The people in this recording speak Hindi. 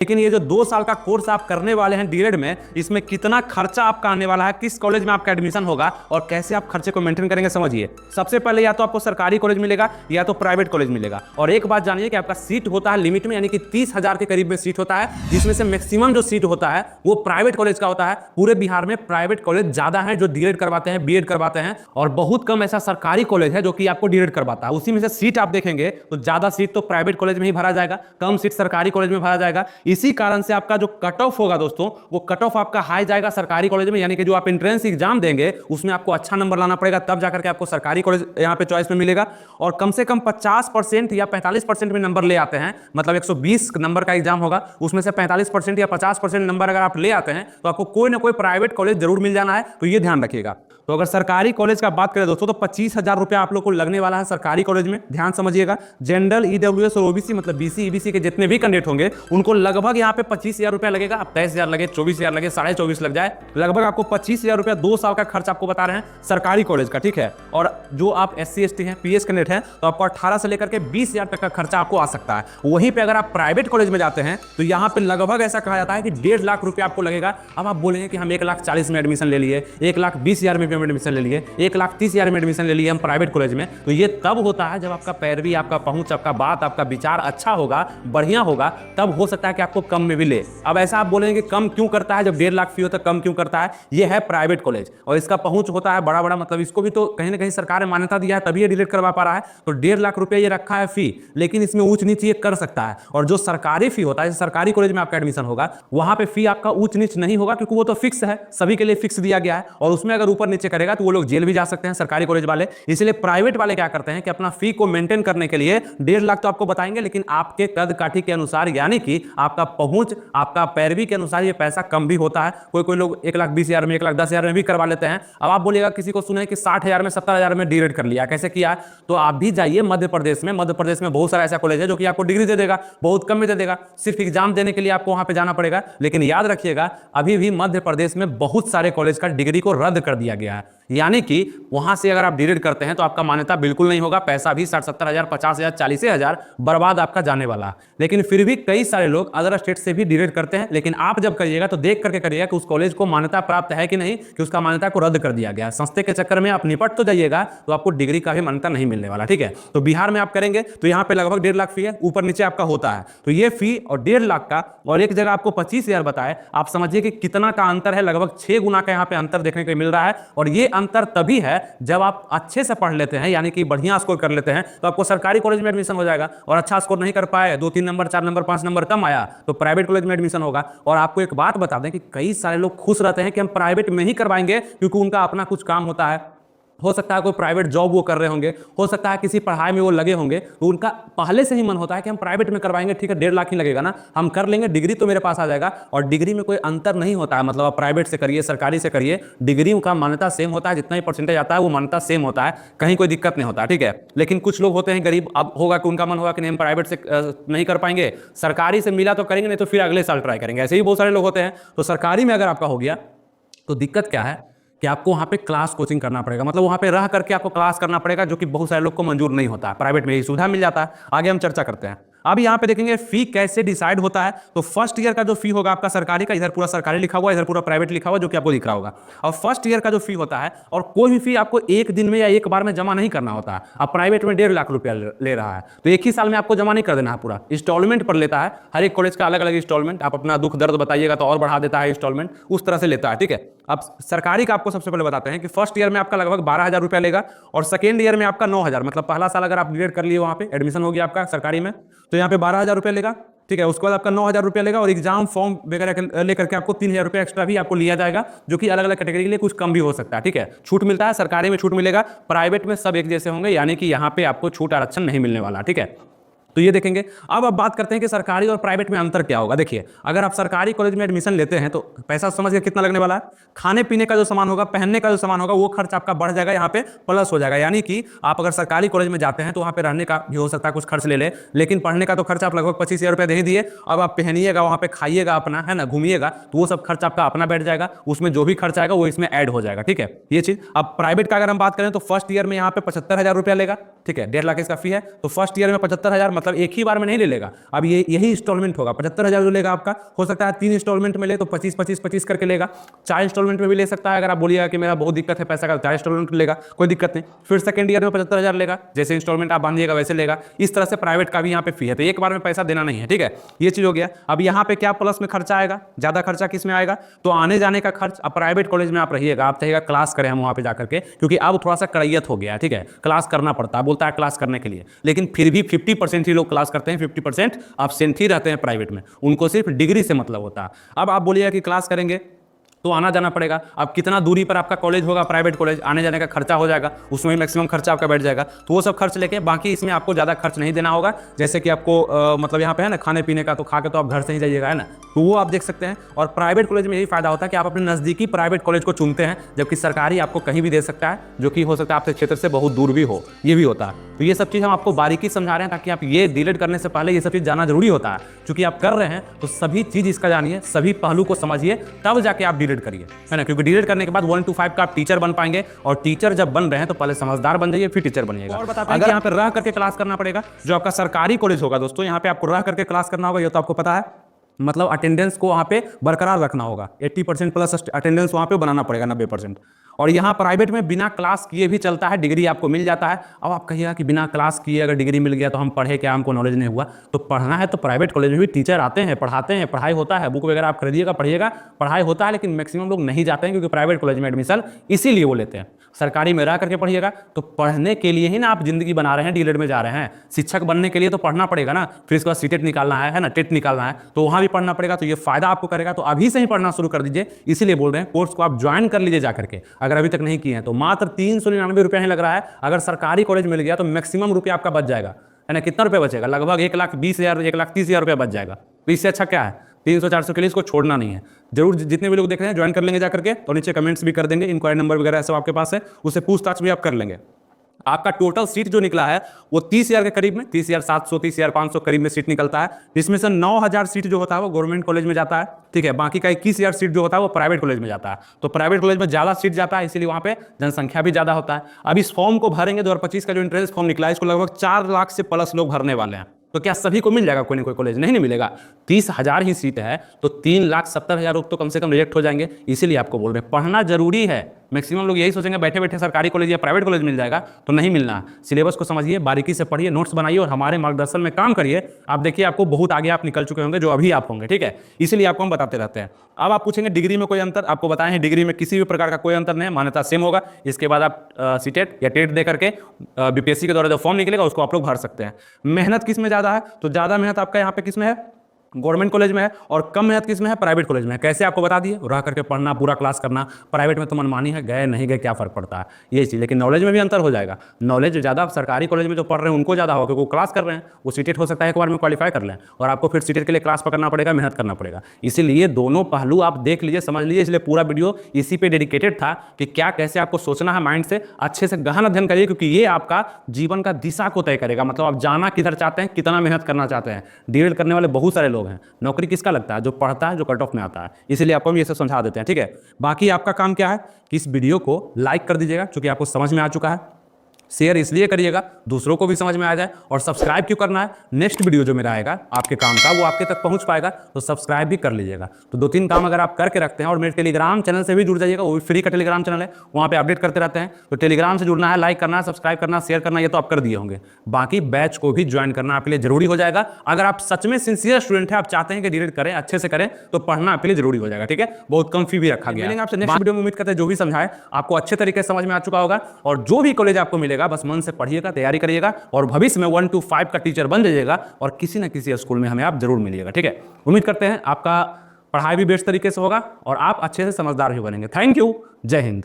लेकिन ये जो 2 साल का कोर्स आप करने वाले हैं डीएलएड में, इसमें कितना खर्चा आपका आने वाला है, किस कॉलेज में आपका एडमिशन होगा और कैसे आप खर्चे को मेंटेन करेंगे, समझिए। सबसे पहले या तो आपको सरकारी कॉलेज मिलेगा या तो प्राइवेट कॉलेज मिलेगा। और एक बात जानिए कि आपका सीट होता है लिमिट में, यानी कि 30,000 के करीब में सीट होता है, जिसमें से मैक्सिमम जो सीट होता है वो प्राइवेट कॉलेज का होता है। पूरे बिहार में प्राइवेट कॉलेज ज्यादा है जो डीएलएड करवाते हैं, बीएड करवाते हैं, और बहुत कम ऐसा सरकारी कॉलेज है जो कि आपको डीएलएड करवाता है। उसी में से सीट आप देखेंगे तो ज्यादा सीट तो प्राइवेट कॉलेज में ही भरा जाएगा, कम सीट सरकारी कॉलेज में भरा जाएगा। इसी कारण से आपका जो कट ऑफ होगा दोस्तों, वो कट ऑफ आपका हाई जाएगा सरकारी कॉलेज में, यानी कि जो आप एंट्रेंस एग्जाम देंगे उसमें आपको अच्छा नंबर लाना पड़ेगा, तब जाकर के आपको सरकारी कॉलेज यहां पे चॉइस में मिलेगा। और कम से कम 50% या 45% में नंबर ले आते हैं, मतलब 120 नंबर का एग्जाम होगा, उसमें से 45% या 50% नंबर अगर आप ले आते हैं तो आपको कोई ना कोई प्राइवेट कॉलेज जरूर मिल जाना है, तो ये ध्यान रखिएगा। तो अगर सरकारी कॉलेज का बात करें दोस्तों तो 25,000 रुपया आप लोग को लगने वाला है सरकारी कॉलेज में, ध्यान समझिएगा। जनरल, ईडब्ल्यूएस और ओबीसी मतलब बीसी ईबीसी के जितने भी कैंडिडेट होंगे उनको लगभग यहाँ पे 25,000 रुपया लगेगा। अब 23,000 लगे, 24,000 लगे, 24,500 लग जाए, लगभग आपको 25,000 रुपया 2 साल का खर्च आपको बता रहे हैं सरकारी कॉलेज का, ठीक है। और जो आप SC ST हैं, पीएस कैंडिडेट हैं, तो आपको 18 से लेकर के 20,000 तक का खर्चा आपको आ सकता है। वहीं पे अगर आप प्राइवेट कॉलेज में जाते हैं तो यहाँ पे लगभग ऐसा कहा जाता है कि 1.5 लाख रुपया आपको लगेगा। अब आप बोलेंगे कि हम 1,40,000 में एडमिशन ले लिए, 1,20,000 में एडमिशन ले लिए, 1,30,000 में एडमिशन ले लिए हम प्राइवेट कॉलेज में, तो ये तब होता है जब आपका पैरवी, आपका पहुंच, आपका बात, आपका विचार अच्छा होगा, बढ़िया होगा, तब हो सकता है कि आपको कम में भी ले। अब ऐसा आप बोलेंगे कम क्यों करता है, जब 1.5 लाख फी होता है कम क्यों करता है? ये है प्राइवेट कॉलेज और इसका पहुंच होता है बड़ा बड़ा, मतलब इसको भी तो कहीं ना कहीं सरकार ने मान्यता दिया है तभी ये डिलीट करवा पा रहा है। तो 1.5 लाख रुपया ये रखा है फी, लेकिन इसमें ऊंच नीच ये कर सकता है। और जो सरकारी फी होता है, सरकारी कॉलेज में आपका एडमिशन होगा, वहां पे फी आपका ऊंच नीच नहीं होगा, क्योंकि वो तो फिक्स है, सभी के लिए फिक्स दिया गया है। और उसमें अगर ऊपर नीचे करेगा तो वो लोग जेल भी जा सकते हैं सरकारी कॉलेज वाले। इसलिए प्राइवेट वाले क्या करते हैं कि अपना फी को मेंटेन करने के लिए 1.5 लाख तो आपको बताएंगे, लेकिन आपके कद काठी के अनुसार, यानी कि आपका पहुंच, आपका पैरवी के अनुसार ये पैसा कम भी होता है। कोई लोग 1,20,000 में, 1,10,000 में भी करवा लेते हैं। अब आप बोलिएगा किसी को सुने कि 60,000 में, 70,000 में डीएलएड कर लिया, कैसे किया? तो आप भी जाइए मध्य प्रदेश में, मध्य प्रदेश में बहुत सारा ऐसा कॉलेज है जो कि आपको डिग्री दे देगा, बहुत कम में दे देगा, सिर्फ एग्जाम देने के लिए आपको वहां पे जाना पड़ेगा। लेकिन याद रखिएगा, अभी भी मध्य प्रदेश में बहुत सारे कॉलेज का डिग्री को रद्द कर दिया गया है, यानी कि वहां से अगर आप डीएलएड करते हैं तो आपका मान्यता बिल्कुल नहीं होगा, पैसा भी 60-70,000, 50,000, 40,000 बर्बाद आपका जाने वाला। लेकिन फिर भी कई सारे लोग अदर स्टेट से भी डीएलएड करते हैं, लेकिन आप जब करिएगा तो देख करके करिएगा कि उस कॉलेज को मान्यता प्राप्त है कि नहीं, कि उसका मान्यता को रद्द कर दिया गया। संस्थे के चक्कर में आप निपट तो जाइएगा तो आपको डिग्री का भी मान्यता नहीं मिलने वाला, ठीक है। तो बिहार में आप करेंगे तो यहाँ पे लगभग 1.5 लाख फी है, ऊपर नीचे आपका होता है। तो ये फी और 1.5 लाख का, और एक जगह आपको 25,000 बताए, आप समझिए कि कितना का अंतर है, लगभग 6 गुना का यहाँ पे अंतर देखने को मिल रहा है। और ये अंतर तभी है जब आप अच्छे से पढ़ लेते हैं, यानी कि बढ़िया स्कोर कर लेते हैं, तो आपको सरकारी कॉलेज में एडमिशन हो जाएगा। और अच्छा स्कोर नहीं कर पाए, 2-3 नंबर, 4 नंबर, 5 नंबर कम आया, तो प्राइवेट कॉलेज में एडमिशन होगा। और आपको एक बात बता दें कि कई सारे लोग खुश रहते हैं कि हम प्राइवेट में ही करवाएंगे, क्योंकि उनका अपना कुछ काम होता है, हो सकता है कोई प्राइवेट जॉब वो कर रहे होंगे, हो सकता है किसी पढ़ाई में वो लगे होंगे, तो उनका पहले से ही मन होता है कि हम प्राइवेट में करवाएंगे, ठीक है 1.5 लाख ही लगेगा ना, हम कर लेंगे, डिग्री तो मेरे पास आ जाएगा। और डिग्री में कोई अंतर नहीं होता है, मतलब आप प्राइवेट से करिए, सरकारी से करिए, डिग्री का मान्यता सेम होता है, जितना ही परसेंटेज आता है वो मान्यता सेम होता है, कहीं कोई दिक्कत नहीं होता, ठीक है। लेकिन कुछ लोग होते हैं गरीब, अब होगा कि उनका मन होगा कि नहीं हम प्राइवेट से नहीं कर पाएंगे, सरकारी से मिला तो करेंगे, नहीं तो फिर अगले साल ट्राई करेंगे, ऐसे ही बहुत सारे लोग होते हैं। तो सरकारी में अगर आपका हो गया तो दिक्कत क्या है कि आपको वहाँ पे क्लास कोचिंग करना पड़ेगा, मतलब वहाँ पे रह करके आपको क्लास करना पड़ेगा, जो कि बहुत सारे लोग को मंजूर नहीं होता। प्राइवेट में यही सुविधा मिल जाता है। आगे हम चर्चा करते हैं। अब यहाँ पे देखेंगे फी कैसे डिसाइड होता है। तो फर्स्ट ईयर का जो फी होगा आपका सरकारी का, इधर पूरा सरकारी लिखा हुआ, इधर पूरा प्राइवेट लिखा हुआ, जो कि आपको दिख रहा होगा। और फर्स्ट ईयर का जो फी होता है, और कोई भी फी आपको एक दिन में या एक बार में जमा नहीं करना होता है। अब प्राइवेट में 1.5 लाख रुपया ले रहा है तो एक ही साल में आपको जमा नहीं कर देना है, पूरा इंस्टॉलमेंट पर लेता है। हर एक कॉलेज का अलग अलग इंस्टॉलमेंट, आप अपना दुख दर्द बताइएगा तो और बढ़ा देता है इंस्टॉलमेंट, उस तरह से लेता है, ठीक है। अब सरकारी का आपको सबसे पहले बताते हैं कि फर्स्ट ईयर में आपका लगभग 12,000 रुपया लेगा, और सेकेंड ईयर में आपका 9,000, मतलब पहला साल अगर आप डीएलएड कर लिए, वहाँ पे एडमिशन हो गया आपका सरकारी में, तो यहाँ पे 12,000 रुपया लेगा, ठीक है। उसके बाद आपका 9,000 रुपया लेगा, और एग्जाम फॉर्म वगैरह लेकर के आपको 3,000 रुपया एक्स्ट्रा भी आपको लिया जाएगा, जो कि अलग अलग कैटेगरी के लिए कुछ कम भी हो सकता है, ठीक है। छूट मिलता है, सरकारी में छूट मिलेगा, प्राइवेट में सब एक जैसे होंगे, यानी कि यहाँ पे आपको छूट आरक्षण नहीं मिलने वाला, ठीक है। तो ये देखेंगे। अब बात करते हैं कि सरकारी और प्राइवेट में अंतर क्या होगा। देखिए, अगर आप सरकारी कॉलेज में एडमिशन लेते हैं तो पैसा समझ के कितना लगने वाला है, खाने पीने का जो सामान होगा, पहनने का जो सामान होगा, वो खर्च आपका बढ़ जाएगा, यहाँ पे प्लस हो जाएगा। यानी कि आप अगर सरकारी कॉलेज में जाते हैं तो वहाँ पे रहने का भी हो सकता है कुछ खर्च ले ले, लेकिन पढ़ने का तो खर्च आप लगभग 25,000 रुपये दे ही दिए। अब आप पहनिएगा, वहाँ पे खाइएगा अपना, है ना, घूमिएगा, तो वो सब खर्च आपका अपना बैठ जाएगा, उसमें जो भी खर्च आएगा वो इसमें ऐड हो जाएगा, ठीक है, ये चीज। अब प्राइवेट का अगर हम बात करें तो फर्स्ट ईयर में यहाँ पे 75,000 रुपया लेगा, ठीक है, 1.5 लाख इसका फी है। तो फर्स्ट ईयर में 75,000 मतलब एक ही बार में नहीं ले लेगा, अब ये यही इंस्टॉलमेंट होगा। 75,000 जो लेगा आपका, हो सकता है 3 इंस्टॉलमेंट में ले तो 25-25-25 करके लेगा। 4 इंस्टॉलमेंट में भी ले सकता है, अगर आप बोलिएगा कि मेरा बहुत दिक्कत है पैसा का, 4 इंस्टॉलमेंट लेगा, कोई दिक्कत नहीं। फिर सेकंड ईयर में 75,000 लेगा, जैसे इंस्टॉलमेंट आप बांधिएगा वैसे लेगा। इस तरह से प्राइवेट का भी यहाँ पे फी है, तो एक बार में पैसा देना नहीं है, ठीक है। ये चीज हो गया। अब यहाँ पे क्या प्लस में खर्चा आएगा, ज्यादा खर्चा किस में आएगा, तो आने जाने का खर्च। अब प्राइवेट कॉलेज में आप रहिएगा, आप चाहिएगा क्लास करें हम वहाँ पे जाकर के, क्योंकि अब थोड़ा सा कड़ैयत हो गया है, ठीक है, क्लास करना पड़ता है, बोलता है क्लास करने के लिए, लेकिन फिर भी 50% ही लोग क्लास करते हैं, 50% एब्सेंट ही रहते हैं प्राइवेट में, उनको सिर्फ डिग्री से मतलब होता है। अब आप बोलिएगा कि क्लास करेंगे तो आना जाना पड़ेगा। अब कितना दूरी पर आपका कॉलेज होगा, प्राइवेट कॉलेज, आने जाने का खर्चा हो जाएगा, उसमें मैक्सिमम खर्चा आपका बैठ जाएगा। तो वो सब खर्च लेके बाकी इसमें आपको ज़्यादा खर्च नहीं देना होगा। जैसे कि आपको मतलब यहाँ पे है ना खाने पीने का, तो खा के तो आप घर से ही जाइएगा, है ना, तो वो आप देख सकते हैं। और प्राइवेट कॉलेज में यही फायदा होता है कि आप अपने नज़दीकी प्राइवेट कॉलेज को चुनते हैं, जबकि सरकारी आपको कहीं भी दे सकता है, जो कि हो सकता है आपके क्षेत्र से बहुत दूर भी हो, ये भी होता है। तो ये सब चीज़ हम आपको बारीकी समझा रहे हैं, ताकि आप ये डीलेट करने से पहले ये सब चीज़ जानना जरूरी होता है। क्योंकि आप कर रहे हैं तो सभी चीज़ इसका जानिए, सभी पहलू को समझिए, तब जाके आप डीलेट करिए, है ना। क्योंकि डीलेट करने के बाद 1 to 5 का आप टीचर बन पाएंगे, और टीचर जब बन रहे हैं तो पहले समझदार बन जाइए, फिर टीचर बनिएगा। और बताते हैं कि यहाँ पे रह करके क्लास करना पड़ेगा, जो आपका सरकारी कॉलेज होगा दोस्तों, यहाँ पे आपको रह करके क्लास करना होगा, ये तो आपको पता है। मतलब अटेंडेंस को वहाँ पे बरकरार रखना होगा, 80% प्लस अटेंडेंस वहाँ पे बनाना पड़ेगा, 90%। और यहाँ प्राइवेट में बिना क्लास किए भी चलता है, डिग्री आपको मिल जाता है। अब आप कहिएगा कि बिना क्लास किए अगर डिग्री मिल गया तो हम पढ़े क्या, हमको नॉलेज नहीं हुआ। तो पढ़ना है तो प्राइवेट कॉलेज में भी टीचर आते हैं, पढ़ाते हैं, पढ़ाई होता है, बुक वगैरह आप खरीदिएगा, पढ़िएगा, पढ़ाई होता है। लेकिन मैक्सिमम लोग नहीं जाते हैं, क्योंकि प्राइवेट कॉलेज में एडमिशन इसीलिए वो लेते हैं। सरकारी में रह करके पढ़िएगा तो पढ़ने के लिए ही ना आप जिंदगी बना रहे हैं, डीलेट में जा रहे हैं। शिक्षक बनने के लिए तो पढ़ना पड़ेगा ना, फिर इसके बाद सीटेट निकालना है ना, टेट निकालना है, तो वहाँ भी पढ़ना पड़ेगा। तो ये फायदा आपको करेगा, तो अभी से ही पढ़ना शुरू कर दीजिए। इसीलिए बोल रहे हैं कोर्स को आप ज्वाइन कर लीजिए जाकर के, अगर अभी तक नहीं किए हैं तो। मात्र 399 रुपया ही लग रहा है। अगर सरकारी कॉलेज मिल गया तो मैक्सिमम रुपया आपका बच जाएगा, है ना। कितना रुपया बचेगा, लगभग 1,20,000 1,30,000 रुपया बच जाएगा। तो इससे अच्छा क्या है, 300-400 के लिए इसको छोड़ना नहीं है। जरूर जितने भी लोग देख रहे हैं ज्वाइन कर लेंगे जाकर के, और नीचे कमेंट्स भी कर देंगे, इंक्वायरी नंबर वगैरह सब आपके पास है, उससे पूछताछ भी आप कर लेंगे। आपका टोटल सीट जो निकला है वो 30,000 के करीब में, 30,700 30,500 करीब में सीट निकलता है, जिसमें से 9,000 सीट जो होता है वो गवर्नमेंट कॉलेज में जाता है, ठीक है। बाकी का 21,000 सीट जो होता है वो प्राइवेट कॉलेज में जाता है। तो प्राइवेट कॉलेज में ज़्यादा सीट जाता है, इसीलिए वहाँ पे जनसंख्या भी ज़्यादा होता है। अब इस फॉर्म को भरेंगे, 2025 का जो एंट्रेंस फॉर्म निकला है, इसको लगभग 4 लाख से प्लस लोग भरने वाले हैं। तो क्या सभी को मिल जाएगा, कोई ना कोई कॉलेज नहीं मिलेगा। 30,000 ही सीट है, तो 3,70,000 लोग तो कम से कम रिजेक्ट हो जाएंगे। इसीलिए आपको बोल रहे हैं पढ़ना जरूरी है। मैक्सिमम लोग यही सोचेंगे बैठे बैठे सरकारी कॉलेज या प्राइवेट कॉलेज मिल जाएगा, तो नहीं मिलना है। सिलेबस को समझिए, बारीकी से पढ़िए, नोट्स बनाइए और हमारे मार्गदर्शन में काम करिए। आप देखिए आपको बहुत आगे आप निकल चुके होंगे, जो अभी आप होंगे, ठीक है। इसीलिए आपको हम बताते रहते हैं। अब आप पूछेंगे डिग्री में कोई अंतर, आपको बताएं हैं डिग्री में किसी भी प्रकार का कोई अंतर नहीं है, मान्यता सेम होगा। इसके बाद आप सीटेट या टेट दे करके बीपीएससी के द्वारा जो फॉर्म निकलेगा उसको आप लोग भर सकते हैं। मेहनत किस में ज़्यादा है, तो ज़्यादा मेहनत आपका यहाँ पे किस में है, गवर्नमेंट कॉलेज में है, और कम मेहनत किस में है, प्राइवेट कॉलेज में है। कैसे आपको बता दिए, रह करके पढ़ना, पूरा क्लास करना। प्राइवेट में तो मनमानी है, गए नहीं गए क्या फर्क पड़ता है, ये चीज़। लेकिन नॉलेज में भी अंतर हो जाएगा। नॉलेज ज़्यादा सरकारी कॉलेज में जो पढ़ रहे हैं उनको ज़्यादा होगा, क्योंकि वो क्लास कर रहे हैं। वो सीटेट हो सकता है एक बार में क्वालिफाई कर लें, और आपको फिर सीटेट के लिए क्लास पकड़ना पड़ेगा, मेहनत करना पड़ेगा। इसीलिए दोनों पहलू आप देख लीजिए, समझ लीजिए। इसलिए पूरा वीडियो इसी पे डेडिकेटेड था कि क्या कैसे आपको सोचना है, माइंड से अच्छे से गहन अध्ययन करिए, क्योंकि ये आपका जीवन का दिशा को तय करेगा। मतलब आप जाना किधर चाहते हैं, कितना मेहनत करना चाहते हैं। डीएड करने वाले बहुत सारे लोग हैं, नौकरी किसका लगता है, जो पढ़ता है, जो कट ऑफ में आता है। इसीलिए आपको हम ये सब समझा देते हैं, ठीक है। बाकी आपका काम क्या है कि इस वीडियो को लाइक कर दीजिएगा, क्योंकि आपको समझ में आ चुका है। शेयर इसलिए करिएगा दूसरों को भी समझ में आ जाए, और सब्सक्राइब क्यों करना है, नेक्स्ट वीडियो जो मेरा आएगा आपके काम का वो आपके तक पहुंच पाएगा, तो सब्सक्राइब भी कर लीजिएगा। तो 2-3 काम अगर आप करके रखते हैं, और मेरे टेलीग्राम चैनल से भी जुड़ जाइएगा, वो भी फ्री का टेलीग्राम चैनल है, वहाँ पे अपडेट करते रहते हैं। तो टेलीग्राम से जुड़ना है, लाइक करना है, सब्सक्राइब करना, शेयर करना, ये तो आप कर दिए होंगे। बाकी बैच को भी ज्वाइन करना आपके लिए जरूरी हो जाएगा। अगर आप सच में सिंसियर स्टूडेंट है, आप चाहते हैं कि डीलेट करें, अच्छे से करें, तो पढ़ना आपके लिए जरूरी हो जाएगा, ठीक है। बहुत कम फी भी रखा गया है। आपसे नेक्स्ट वीडियो में उम्मीद करते हैं जो भी समझाए आपको अच्छे तरीके से समझ में आ चुका होगा। और जो भी कॉलेज आपको मिलेगा बस मन से पढ़िए, तैयारी करिएगा, और भविष्य में 1 to 5 का टीचर बन जाइएगा, और किसी न किसी स्कूल में हमें आप जरूर मिलिएगा, ठीक है। उम्मीद करते हैं आपका पढ़ाई भी बेस्ट तरीके से होगा, और आप अच्छे से समझदार भी बनेंगे। थैंक यू, जय हिंद।